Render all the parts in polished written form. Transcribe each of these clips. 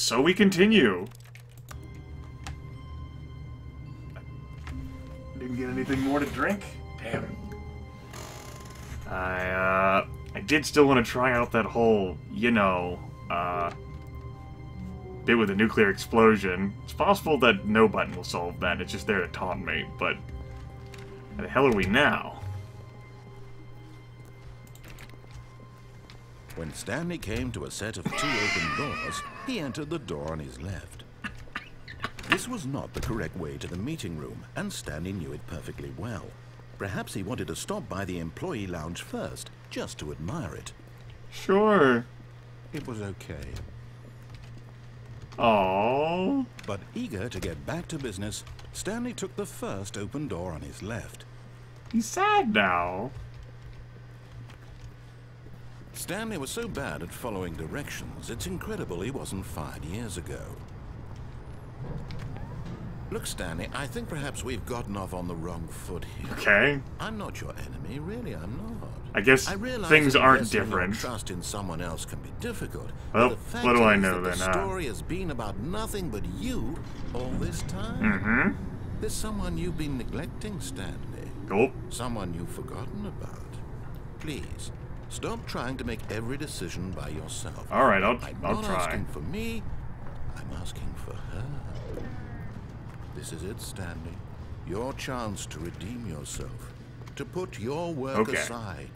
So we continue. Didn't get anything more to drink? Damn it. I did still want to try out that whole, you know, bit with a nuclear explosion. It's possible that no button will solve that. It's just there to taunt me, but where the hell are we now? When Stanley came to a set of 2 open doors, he entered the door on his left. This was not the correct way to the meeting room, and Stanley knew it perfectly well. Perhaps he wanted to stop by the employee lounge first, just to admire it. Sure. It was okay. Aww. But eager to get back to business, Stanley took the first open door on his left. He's sad now. Stanley was so bad at following directions, it's incredible he wasn't fired years ago. Look, Stanley, I think perhaps we've gotten off on the wrong foot here. Okay. I'm not your enemy, really, I'm not. I guess things aren't different. Trust in someone else can be difficult. Well, the fact what do I is know that then? The story has been about nothing but you all this time. Mm-hmm. There's someone you've been neglecting, Stanley. Cool. Someone you've forgotten about. Please, stop trying to make every decision by yourself. All right, I'll I'm try. not asking for me, I'm asking for her. This is it, Stanley. Your chance to redeem yourself. To put your work aside.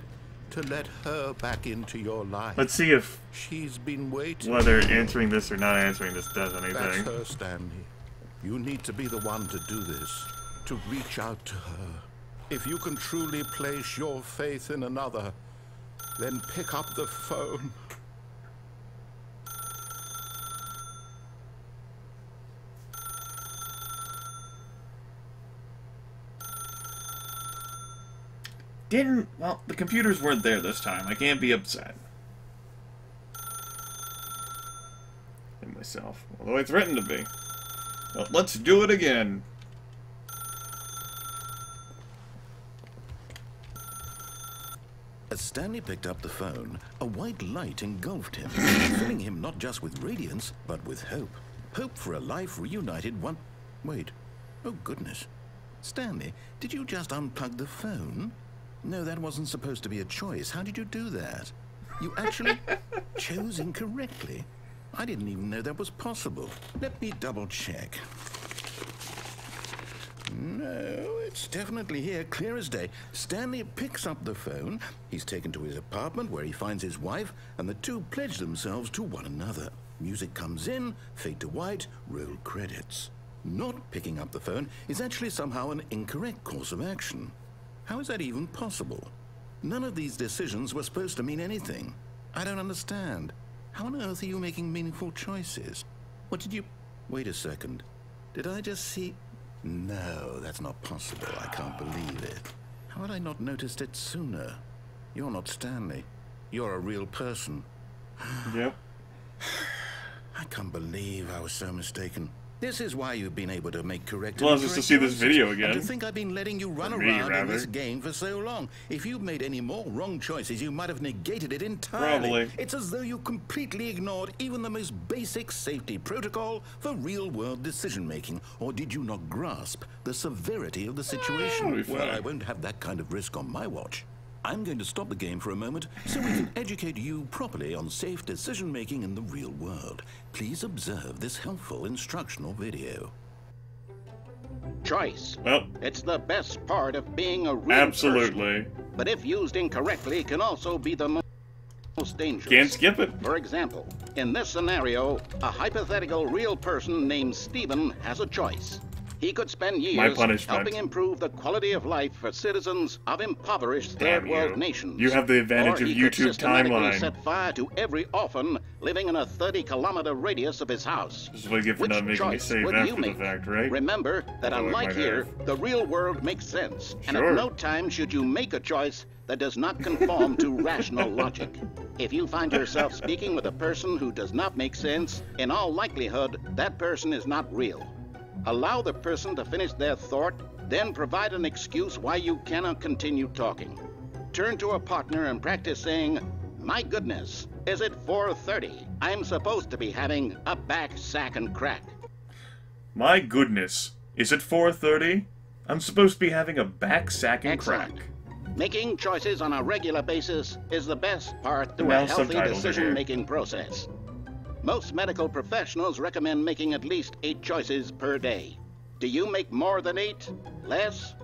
To let her back into your life. Let's see if she's been waiting. Whether answering this or not answering this does anything. That's her, Stanley. You need to be the one to do this. To reach out to her. If you can truly place your faith in another, then pick up the phone. Well, the computers weren't there this time. I can't be upset. And myself. Although it's written to be. Well, let's do it again. As Stanley picked up the phone, a white light engulfed him, filling him not just with radiance, but with hope. Hope for a life reunited one... Wait. Oh, goodness. Stanley, did you just unplug the phone? No, that wasn't supposed to be a choice. How did you do that? You actually chose incorrectly. I didn't even know that was possible. Let me double check. No, it's definitely here, clear as day. Stanley picks up the phone. He's taken to his apartment where he finds his wife, and the two pledge themselves to one another. Music comes in, fade to white, roll credits. Not picking up the phone is actually somehow an incorrect course of action. How is that even possible? None of these decisions were supposed to mean anything. I don't understand. How on earth are you making meaningful choices? What did you... Wait a second. Did I just see... No, that's not possible. I can't believe it. How had I not noticed it sooner? You're not Stanley. You're a real person. Yep. I can't believe I was so mistaken. This is why you've been able to make correct... Well, just to see this video again. And to think I've been letting you run around in this game for so long. If you'd made any more wrong choices, you might have negated it entirely. Probably. It's as though you completely ignored even the most basic safety protocol for real-world decision-making. Or did you not grasp the severity of the situation? Well, I won't have that kind of risk on my watch. I'm going to stop the game for a moment so we can educate you properly on safe decision-making in the real world. Please observe this helpful instructional video. Choice. Well, it's the best part of being a real person. But if used incorrectly, can also be the most dangerous. Can't skip it. For example, in this scenario, a hypothetical real person named Stephen has a choice. He could spend years helping improve the quality of life for citizens of impoverished third-world nations. You have the advantage of YouTube timeline. Set fire to every orphan living in a 30-kilometer radius of his house. This is what I get for not making me save after the fact, right? Remember that unlike here, the real world makes sense. And at no time should you make a choice that does not conform to rational logic. If you find yourself speaking with a person who does not make sense, in all likelihood, that person is not real. Allow the person to finish their thought, then provide an excuse why you cannot continue talking. Turn to a partner and practice saying, "My goodness," Is it 4:30? I'm supposed to be having a back sack and crack. My goodness. Is it 4:30? I'm supposed to be having a back sack and crack. Making choices on a regular basis is the best part to Now a healthy subtitles are decision-making process. Most medical professionals recommend making at least 8 choices per day. Do you make more than 8? Less?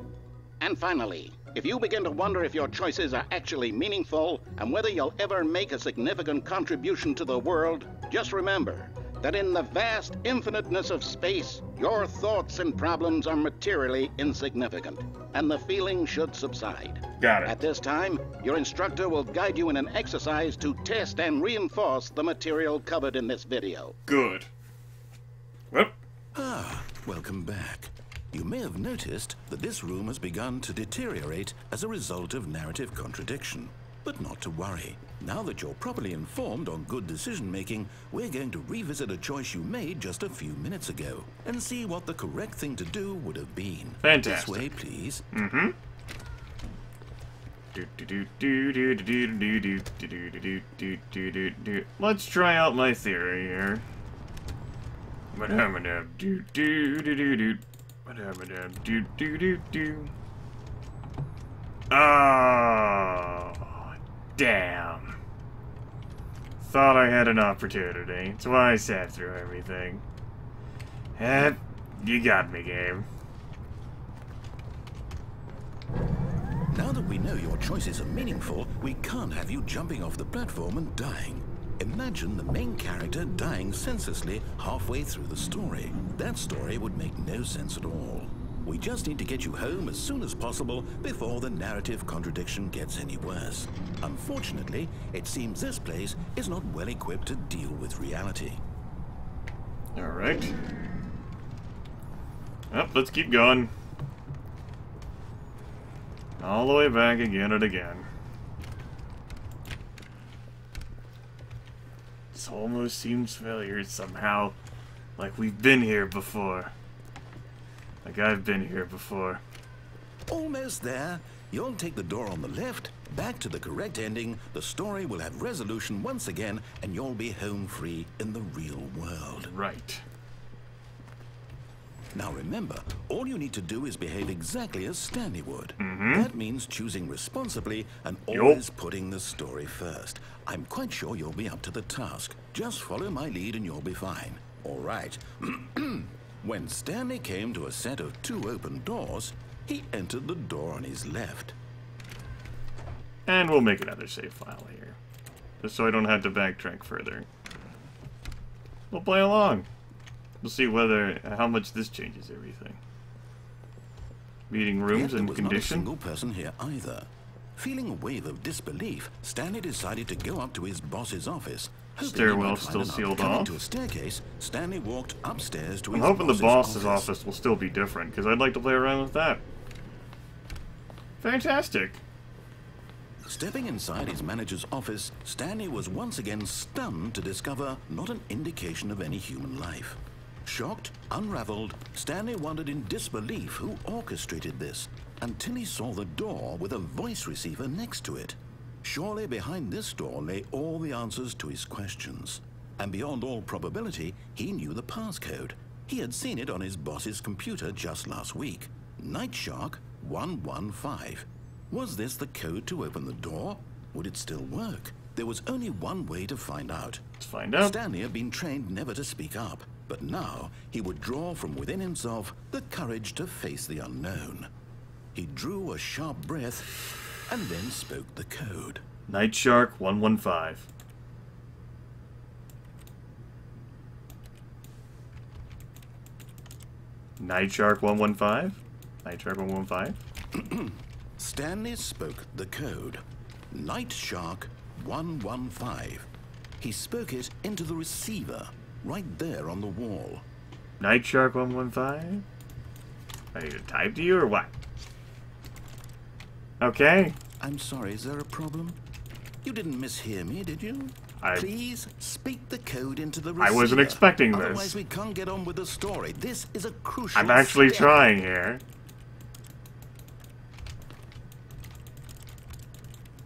And finally, if you begin to wonder if your choices are actually meaningful and whether you'll ever make a significant contribution to the world, just remember that in the vast infiniteness of space, your thoughts and problems are materially insignificant, and the feeling should subside. Got it. At this time, your instructor will guide you in an exercise to test and reinforce the material covered in this video. Good. Well, Welcome back. You may have noticed that this room has begun to deteriorate as a result of narrative contradiction. But not to worry. Now that you're properly informed on good decision-making, we're going to revisit a choice you made just a few minutes ago and see what the correct thing to do would have been. Fantastic. This way, please. mm-hmm. Let's try out my theory here. Oh, damn. Thought I had an opportunity. That's why I sat through everything. You got me, game. Now that we know your choices are meaningful, we can't have you jumping off the platform and dying. Imagine the main character dying senselessly halfway through the story. That story would make no sense at all. We just need to get you home as soon as possible before the narrative contradiction gets any worse. Unfortunately, it seems this place is not well equipped to deal with reality. Alright. Well, let's keep going. All the way back again and again. This almost seems familiar somehow. Like we've been here before. Like I've been here before. Almost there. You'll take the door on the left, back to the correct ending, the story will have resolution once again, and you'll be home free in the real world. Right. Now remember, all you need to do is behave exactly as Stanley would. That means choosing responsibly and always putting the story first. I'm quite sure you'll be up to the task. Just follow my lead and you'll be fine. All right. When Stanley came to a set of 2 open doors, he entered the door on his left. And we'll make another save file here. Just so I don't have to backtrack further. We'll play along. We'll see how much this changes everything. Meeting rooms and condition. Not a single person here either. Feeling a wave of disbelief, Stanley decided to go up to his boss's office. Stairwell still sealed off. To a staircase, Stanley walked upstairs to I'm his hoping the boss's office. office will still be different, because I'd like to play around with that. Fantastic. Stepping inside his manager's office, Stanley was once again stunned to discover not an indication of any human life. Shocked, unraveled, Stanley wondered in disbelief who orchestrated this, until he saw the door with a voice receiver next to it. Surely behind this door lay all the answers to his questions. And beyond all probability, he knew the passcode. He had seen it on his boss's computer just last week. Night Shark 115. Was this the code to open the door? Would it still work? There was only one way to find out. Let's find out. Stanley had been trained never to speak up, but now he would draw from within himself the courage to face the unknown. He drew a sharp breath and then spoke the code. Night Shark 115. Night Shark 115? Night Shark 115? Stanley spoke the code. Night Shark 115. He spoke it into the receiver, right there on the wall. Night Shark 115? I need to type to you or what? Okay. I'm sorry, is there a problem? You didn't mishear me, did you? Please speak the code into the receiver. I wasn't expecting this. Otherwise we can't get on with the story. This is a crucial I'm actually step. trying here.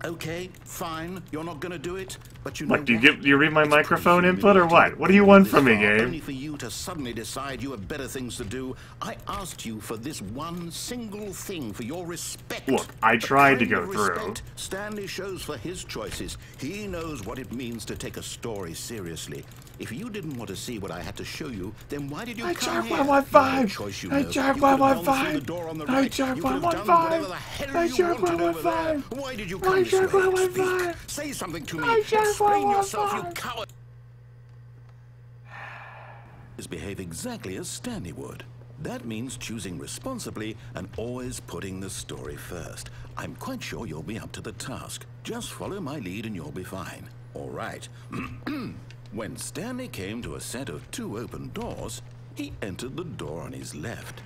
Okay, fine, you're not going to do it, But you What, know do what? you read my It's microphone pretty input or humiliating what? What do you want this from me, far, game? Only for you to suddenly decide you have better things to do. I asked you for this one single thing, for your respect. Look, I The tried to kind go of through. respect Stanley shows for his choices. He knows what it means to take a story seriously. If you didn't want to see what I had to show you, then why did you I come checked here? my You had Wi-Fi. no choice, you I know. checked You my could have gone Wi-Fi. through the door on the I right. checked You my could have done Wi-Fi. whatever the hell I you checked my wanted over there. Wi-Fi. Why did you I come this checked my way? Wi-Fi. Speak. Say something to me. I checked my Explain yourself, you Wi-Fi. coward. Behave exactly as Stanley would. That means choosing responsibly and always putting the story first. I'm quite sure you'll be up to the task. Just follow my lead and you'll be fine. All right. When Stanley came to a set of 2 open doors, he entered the door on his left.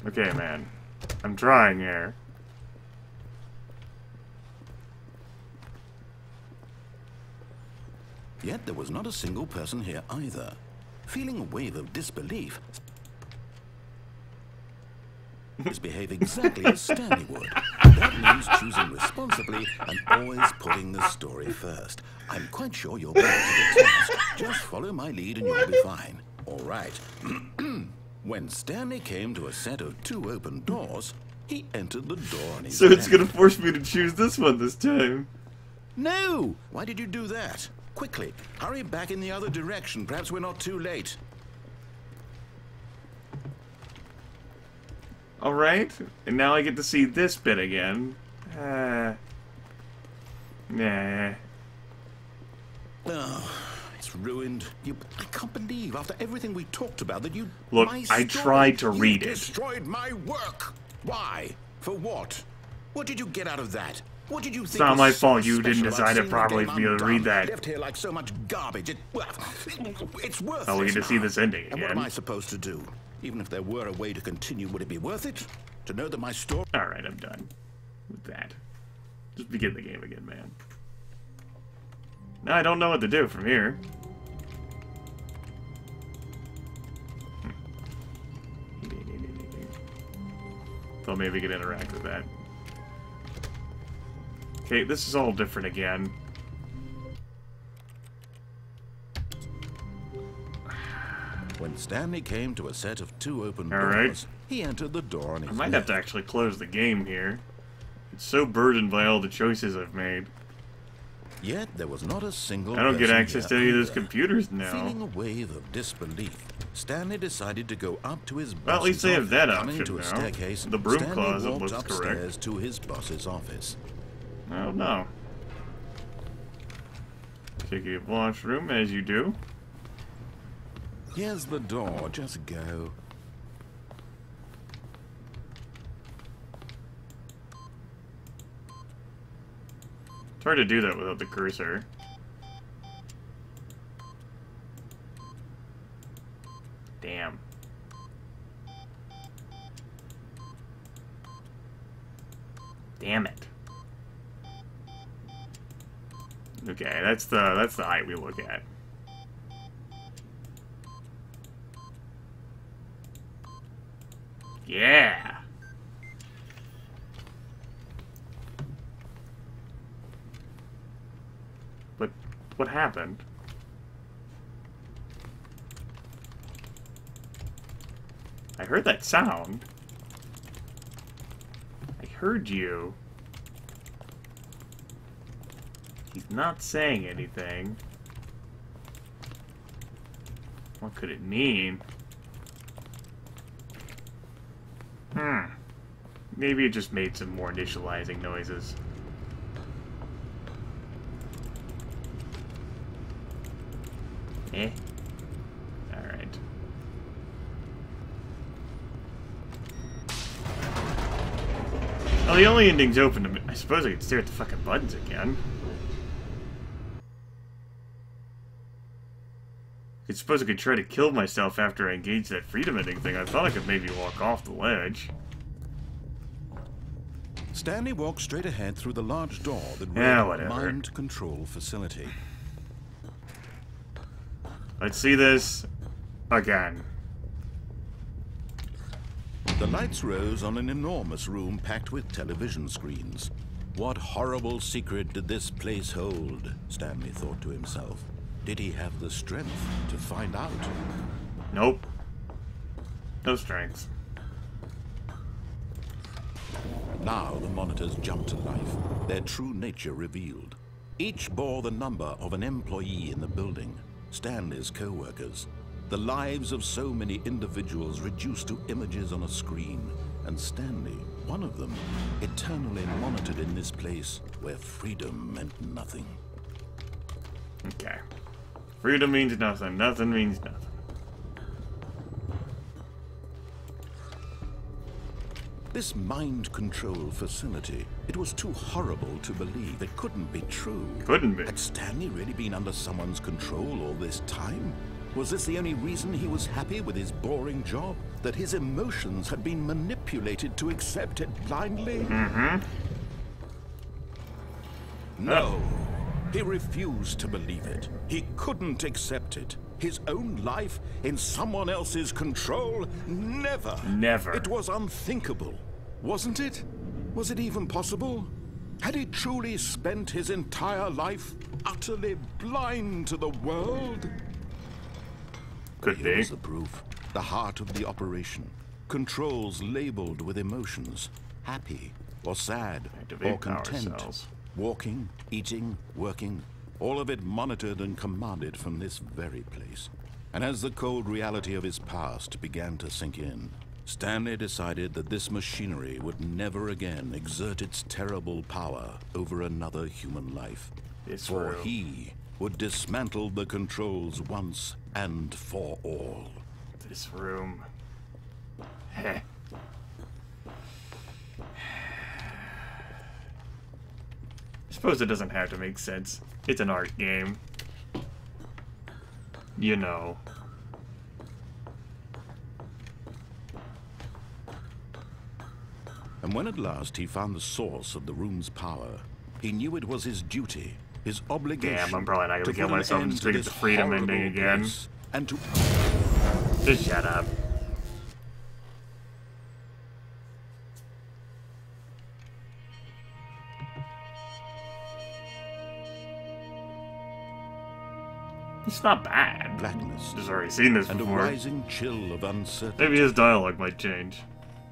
Okay, man. I'm trying here. Yet there was not a single person here either. Feeling a wave of disbelief, behave exactly as Stanley would. That means choosing responsibly and always putting the story first. I'm quite sure you'll be able to the task. Just follow my lead and you'll be fine. All right. When Stanley came to a set of 2 open doors, he entered the door on his So it's left. gonna force me to choose this one this time. No! Why did you do that? Quickly, hurry back in the other direction. Perhaps we're not too late. Alright, and now I get to see this bit again. Nah. Oh, it's ruined. I can't believe, after everything we talked about, that you... Look, my I story, tried to read you it. destroyed my work. Why? For what? What did you get out of that? What did you think? It's not was my so fault you didn't special about design it seeing the properly game for me to undone, read that. Left here like so much garbage. It's worthless. Oh, we get to see now. this ending And what am again. I supposed to do? Even if there were a way to continue, would it be worth it? To know that my story... Alright, I'm done with that. Just begin the game again, man. Now I don't know what to do from here. Thought maybe we could interact with that. Okay, this is all different again. When Stanley came to a set of 2 open All right. doors, he entered the door on his I might have to actually close the game here. It's so burdened by all the choices I've made. Yet there was not a single I don't get person access to here any of those either. computers now. Feeling a wave of disbelief, Stanley decided to go up to his Well, at least boss's they have office. that Coming option to a now. staircase, The broom Stanley closet walked looks upstairs correct. to his boss's office. Oh no. Take a washroom as you do. Here's the door, just go. It's hard to do that without the cursor. Damn. Damn it. Okay, that's the height we look at. Yeah. But what happened? I heard that sound. I heard you. He's not saying anything. What could it mean? Maybe it just made some more initializing noises. Eh? Alright. Well, the only ending's open to me. I suppose I could stare at the fucking buttons again. I suppose I could try to kill myself after I engage that freedom ending thing. I thought I could maybe walk off the ledge. Stanley walked straight ahead through the large door that Yeah, read whatever. Mind Control Facility. Let's see this again. The lights rose on an enormous room packed with television screens. What horrible secret did this place hold? Stanley thought to himself. Did he have the strength to find out? Nope. No strength. Now the monitors jumped to life, their true nature revealed. Each bore the number of an employee in the building, Stanley's co-workers. The lives of so many individuals reduced to images on a screen, and Stanley, one of them, eternally monitored in this place where freedom meant nothing. Okay. Freedom means nothing. Nothing means nothing. This mind control facility, it was too horrible to believe. It couldn't be true. Couldn't be. Had Stanley really been under someone's control all this time? Was this the only reason he was happy with his boring job? That his emotions had been manipulated to accept it blindly? Mm-hmm. No. He refused to believe it. He couldn't accept it. His own life in someone else's control? Never. Never. It was unthinkable. Wasn't it? Was it even possible? Had he truly spent his entire life utterly blind to the world? Could Here be. was the proof. The heart of the operation. Controls labeled with emotions. Happy or sad Activate or power content. cells. Walking, eating, working. All of it monitored and commanded from this very place. And as the cold reality of his past began to sink in, Stanley decided that this machinery would never again exert its terrible power over another human life. For room. he would dismantle the controls once and for all. This room. Heh. Suppose it doesn't have to make sense. It's an art game. You know. And when at last he found the source of the room's power, he knew it was his duty, his obligation. Damn, I'm probably not gonna to kill put an myself and end just to make it this the freedom horrible ending again. place, and to Just shut up. It's not bad. blackness Just already seen this and a before. rising chill of uncertainty. Maybe his dialogue might change.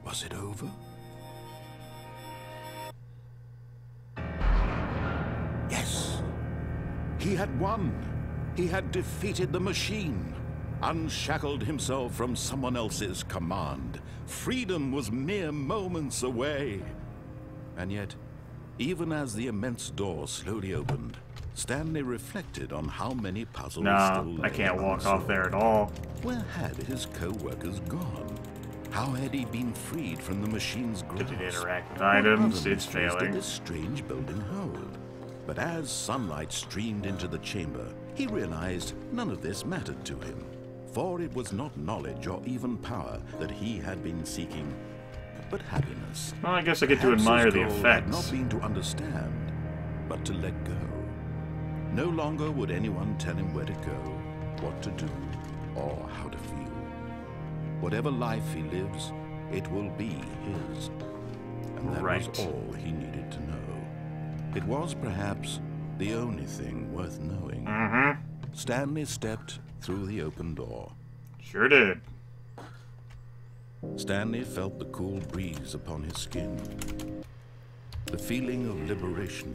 Was it over? Yes. He had won. He had defeated the machine, unshackled himself from someone else's command. Freedom was mere moments away. And yet, even as the immense door slowly opened, Stanley reflected on how many puzzles Nah, still I lay can't walk unsolved. off there at all. Where had his co-workers gone? How had he been freed from the machine's grasp? Did it interact with What items? other It's mysteries did failing. this strange building hold? But as sunlight streamed into the chamber, he realized none of this mattered to him. For it was not knowledge or even power that he had been seeking, but happiness. Well, I guess I get to Perhaps admire his the goal had effects. not been to understand, but to let go. No longer would anyone tell him where to go, what to do, or how to feel. Whatever life he lives, it will be his. And that Right. was all he needed to know. It was perhaps the only thing worth knowing. Mm-hmm. Stanley stepped through the open door. Sure did. Stanley felt the cool breeze upon his skin. The feeling of liberation,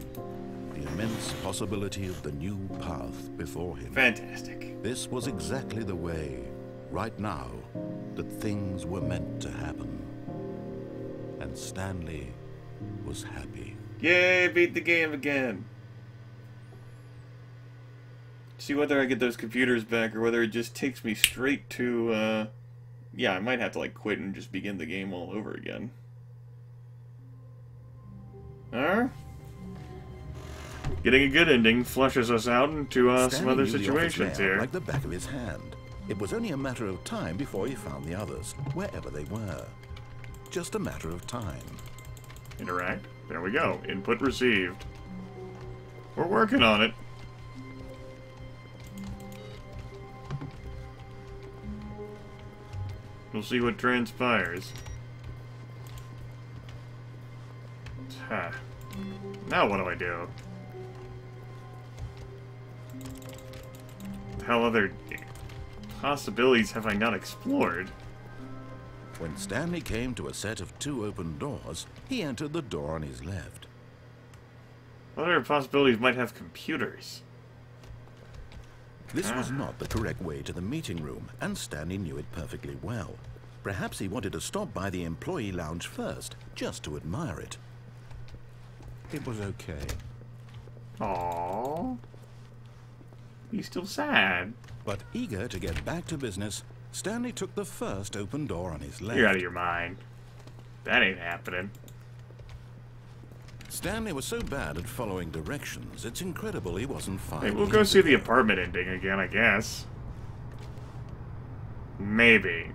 the immense possibility of the new path before him. Fantastic. This was exactly the way, right now, that things were meant to happen. And Stanley was happy. Yay, beat the game again. See whether I get those computers back or whether it just takes me straight to, yeah, I might have to, like, quit and just begin the game all over again. Getting a good ending flushes us out into, some Stanley other knew the office situations layout here. like the back of his hand. It was only a matter of time before he found the others, wherever they were. Just a matter of time. Interact. There we go. Input received. We're working on it. We'll see what transpires. Ha. Now what do I do? What the hell other possibilities have I not explored? When Stanley came to a set of 2 open doors, he entered the door on his left. What other possibilities might have computers? This was not the correct way to the meeting room, and Stanley knew it perfectly well. Perhaps he wanted to stop by the employee lounge first, just to admire it. It was okay. Aww. He's still sad. But eager to get back to business, Stanley took the first open door on his left. You're out of your mind. That ain't happening. Stanley was so bad at following directions, it's incredible he wasn't fine. Hey, we'll go see the apartment ending again, I guess. Maybe.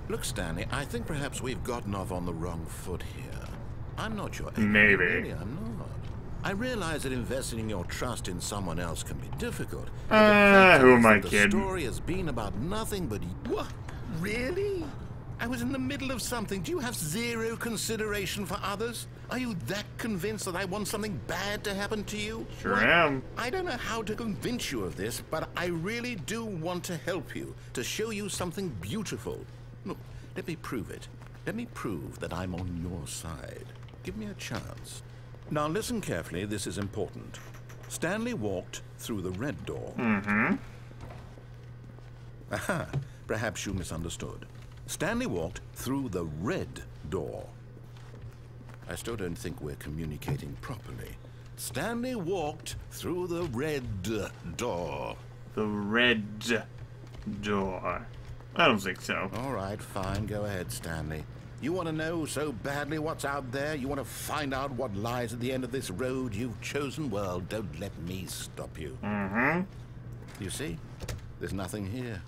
Look, Stanley, I think perhaps we've gotten off on the wrong foot here. I'm not your enemy. Maybe. Really, I'm not. I realize that investing your trust in someone else can be difficult. Who am I kidding? The story has been about nothing but... What? Really? I was in the middle of something. Do you have zero consideration for others? Are you that convinced that I want something bad to happen to you? Sure am. I don't know how to convince you of this, but I really do want to help you, to show you something beautiful. Look, let me prove it. Let me prove that I'm on your side. Give me a chance. Now listen carefully, this is important. Stanley walked through the red door. Mm-hmm. Aha, perhaps you misunderstood. Stanley walked through the red door. I still don't think we're communicating properly. Stanley walked through the red door. The red door. I don't think so. All right, fine. Go ahead, Stanley. You want to know so badly what's out there? You want to find out what lies at the end of this road you've chosen? Well, don't let me stop you. Mm-hmm. You see? There's nothing here.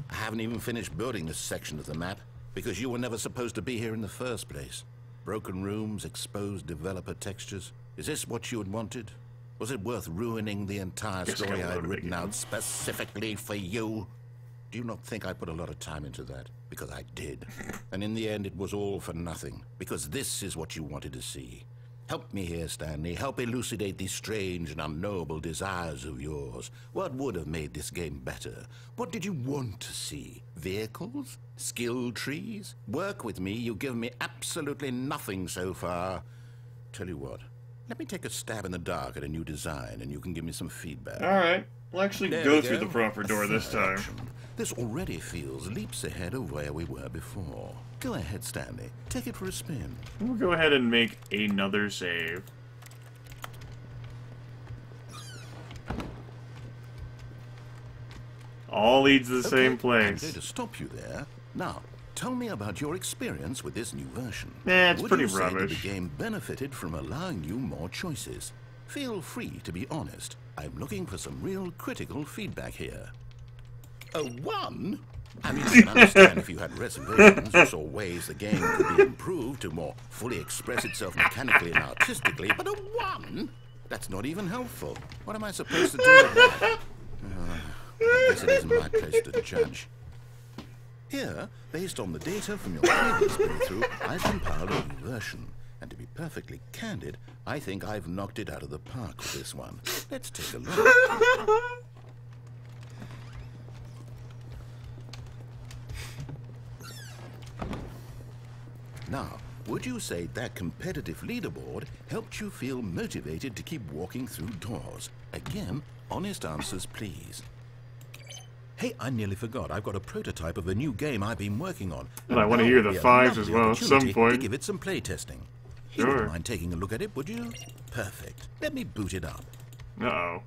I haven't even finished building this section of the map because you were never supposed to be here in the first place. Broken rooms, exposed developer textures. Is this what you had wanted? Was it worth ruining the entire story I had written out specifically for you? Do you not think I put a lot of time into that? Because I did. And in the end, it was all for nothing. Because this is what you wanted to see. Help me here, Stanley. Help elucidate these strange and unknowable desires of yours. What would have made this game better? What did you want to see? Vehicles? Skill trees? Work with me. You've given me absolutely nothing so far. Tell you what. Let me take a stab in the dark at a new design, and you can give me some feedback. All right. We'll actually There go we through the proper door this time. option. This already feels leaps ahead of where we were before. Go ahead, Stanley. Take it for a spin. We'll go ahead and make another save. All leads to the same I'm place. going to stop you there. Now, tell me about your experience with this new version. It's Would pretty you say that rubbish. the game benefited from allowing you more choices? Feel free to be honest. I'm looking for some real critical feedback here. A 1? I mean, I can understand if you had reservations or saw ways the game could be improved to more fully express itself mechanically and artistically, but a 1? That's not even helpful. What am I supposed to do with that? I guess it isn't my place to judge. Here, based on the data from your previous playthrough, I've compiled a new version. And to be perfectly candid, I think I've knocked it out of the park with this one. Let's take a look. Now, would you say that competitive leaderboard helped you feel motivated to keep walking through doors? Again, honest answers, please. Hey, I nearly forgot. I've got a prototype of a new game I've been working on. And I want to now hear would the be a 5s as lovely well at some opportunity point. to give it some play testing. You Sure. wouldn't mind taking a look at it, would you? Perfect. Let me boot it up. Uh-oh.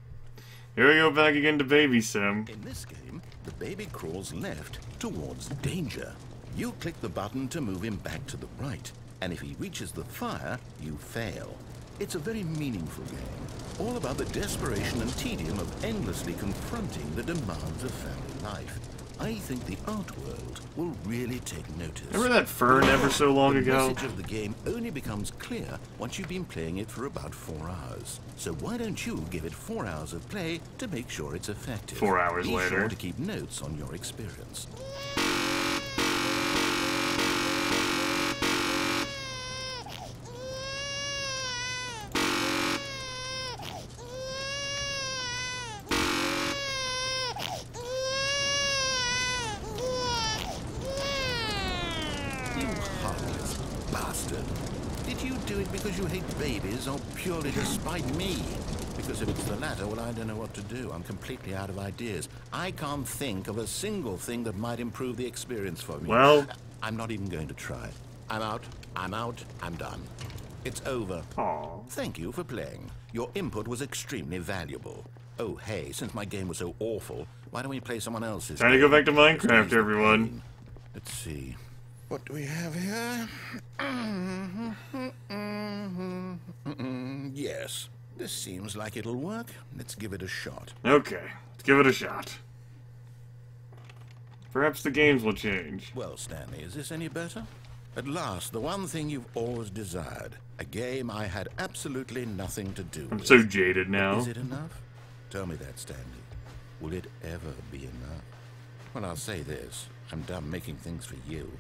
Here we go back again to Baby Sim. In this game, the baby crawls left towards danger. You click the button to move him back to the right, and if he reaches the fire, you fail. It's a very meaningful game, all about the desperation and tedium of endlessly confronting the demands of family life. I think the art world will really take notice. Remember that fern ever so long The ago? message of the game only becomes clear once you've been playing it for about 4 hours. So why don't you give it 4 hours of play to make sure it's effective? 4 hours Be later. sure to keep notes on your experience. bastard! Did you do it because you hate babies or purely to spite me? Because if it's the latter, well, I don't know what to do. I'm completely out of ideas. I can't think of a single thing that might improve the experience for me. Well... I'm not even going to try. I'm out, I'm done. It's over. Aww. Thank you for playing. Your input was extremely valuable. Oh, hey, since my game was so awful, why don't we play someone else's? Time to go back to Minecraft, everyone. Let's see. What do we have here? Yes. This seems like it'll work. Let's give it a shot. Okay, let's give it a shot. Perhaps the games will change. Well, Stanley, is this any better? At last, the one thing you've always desired. A game I had absolutely nothing to do with. I'm so jaded now. Is it enough? Tell me that, Stanley. Will it ever be enough? Well, I'll say this. I'm done making things for you.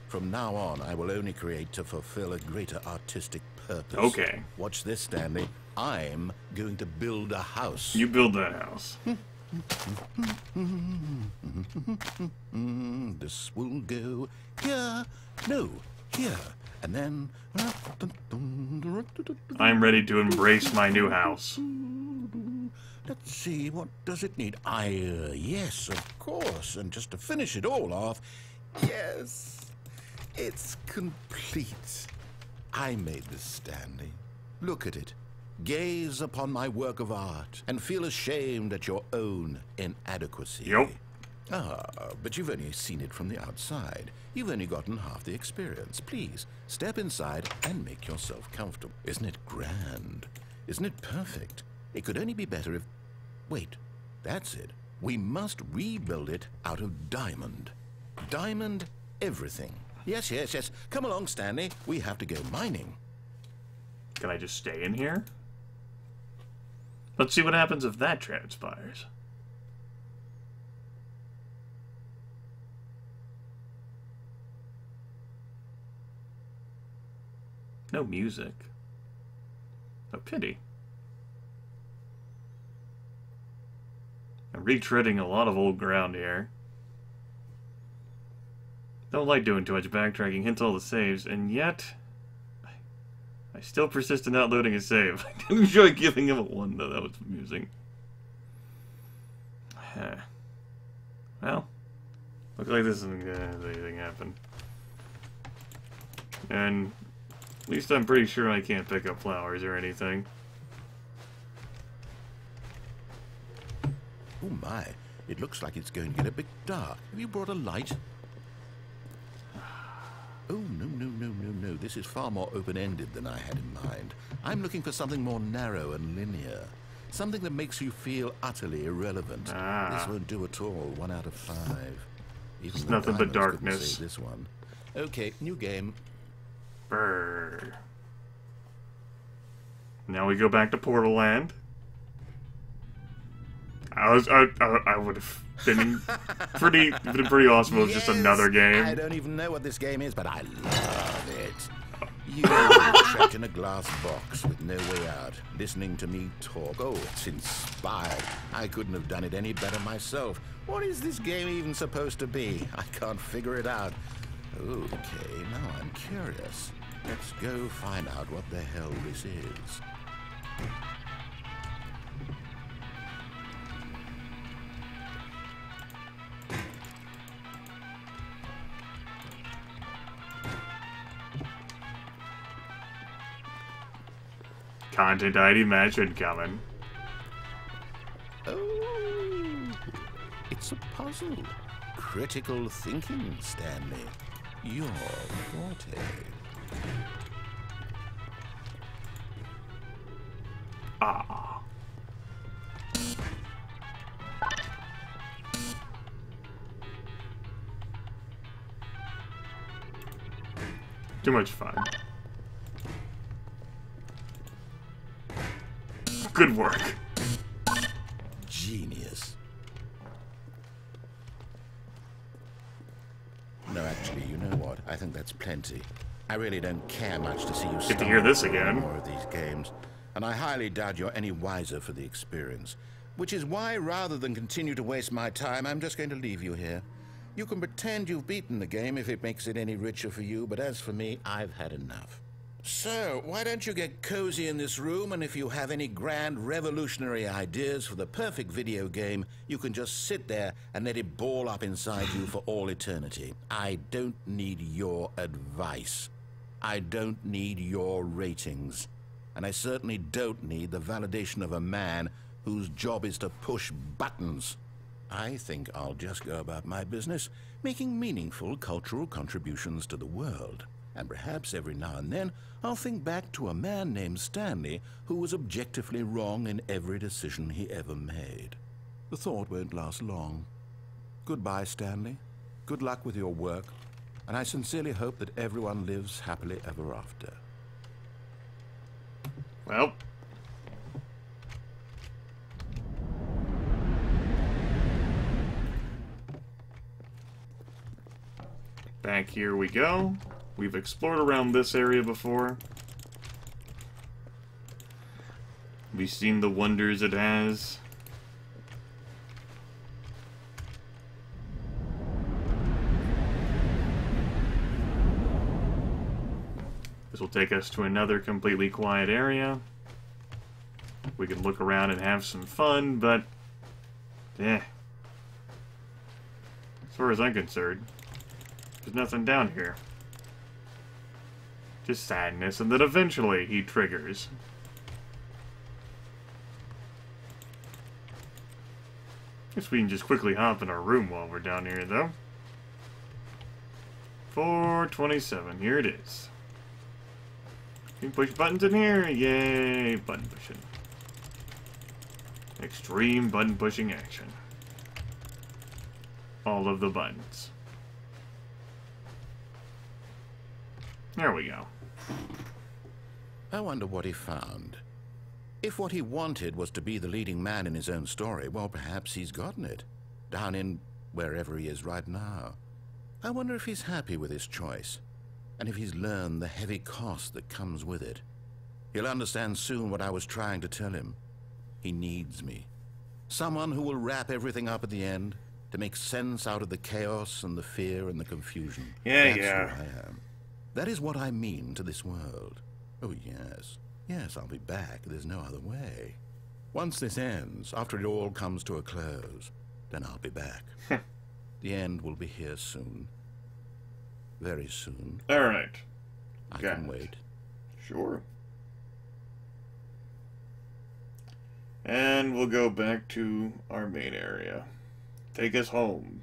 From now on, I will only create to fulfill a greater artistic purpose. Okay. Watch this, Stanley. I'm going to build a house. You build that house. This will go here. No, here. And then... I'm ready to embrace my new house. Let's see, what does it need? Yes, of course. And just to finish it all off, yes, it's complete. I made this, Stanley. Look at it. Gaze upon my work of art and feel ashamed at your own inadequacy. Yup. But you've only seen it from the outside. You've only gotten half the experience. Please, step inside and make yourself comfortable. Isn't it grand? Isn't it perfect? It could only be better if... Wait, that's it. We must rebuild it out of diamond. Diamond everything. Yes, yes, yes. Come along, Stanley. We have to go mining. Can I just stay in here? Let's see what happens if that transpires. No music. A pity. I'm retreading a lot of old ground here. Don't like doing too much backtracking, hence all the saves, and yet... I still persist in not loading a save. I did enjoy giving him a 1, though. That was amusing. Well, looks like this isn't gonna have anything happen. And at least I'm pretty sure I can't pick up flowers or anything. Oh my, it looks like it's going to get a bit dark. Have you brought a light? Oh, no. This is far more open-ended than I had in mind. I'm looking for something more narrow and linear. Something that makes you feel utterly irrelevant. This won't do at all. 1 out of 5. Even it's nothing but darkness. This one. Okay, new game. Brrr. Now we go back to Portal Land. I would have been pretty awesome. It was just another game. I don't even know what this game is, but I love it. You trapped in a glass box with no way out, listening to me talk. Oh, it's inspired. I couldn't have done it any better myself. What is this game even supposed to be? I can't figure it out. Okay, now I'm curious. Let's go find out what the hell this is. Content ID match incoming. Oh, it's a puzzle. Critical thinking, Stanley. Your forte. Ah. Too much fun. Good work. Genius. No, actually, you know what? I think that's plenty. I really don't care much to see you Get to hear this again. More of these games, and I highly doubt you're any wiser for the experience. Which is why, rather than continue to waste my time, I'm just going to leave you here. You can pretend you've beaten the game if it makes it any richer for you, but as for me, I've had enough. So, why don't you get cozy in this room, and if you have any grand revolutionary ideas for the perfect video game, you can just sit there and let it ball up inside you for all eternity. I don't need your advice. I don't need your ratings. And I certainly don't need the validation of a man whose job is to push buttons. I think I'll just go about my business, making meaningful cultural contributions to the world. And perhaps every now and then, I'll think back to a man named Stanley who was objectively wrong in every decision he ever made. The thought won't last long. Goodbye, Stanley. Good luck with your work, and I sincerely hope that everyone lives happily ever after. Well. Back here we go. We've explored around this area before. We've seen the wonders it has. This will take us to another completely quiet area. We can look around and have some fun, but as far as I'm concerned, there's nothing down here. Just sadness, and then eventually he triggers. Guess we can just quickly hop in our room while we're down here, though. 427, here it is. You can push buttons in here, yay, button pushing. Extreme button pushing action. All of the buttons. There we go. I wonder what he found. If what he wanted was to be the leading man in his own story, well, perhaps he's gotten it. Down in wherever he is right now. I wonder if he's happy with his choice, and if he's learned the heavy cost that comes with it. He'll understand soon what I was trying to tell him. He needs me. Someone who will wrap everything up at the end, to make sense out of the chaos and the fear and the confusion. That's who I am. That is what I mean to this world. Oh, yes. Yes, I'll be back. There's no other way. Once this ends, after it all comes to a close, then I'll be back. The end will be here soon. Very soon. Alright. I can wait. Sure. And we'll go back to our main area. Take us home.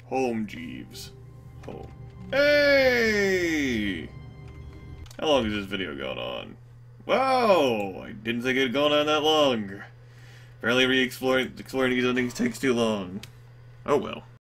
Home, Jeeves. Home. Hey! How long has this video gone on? Wow! I didn't think it had gone on that long. Apparently exploring these things takes too long. Oh well.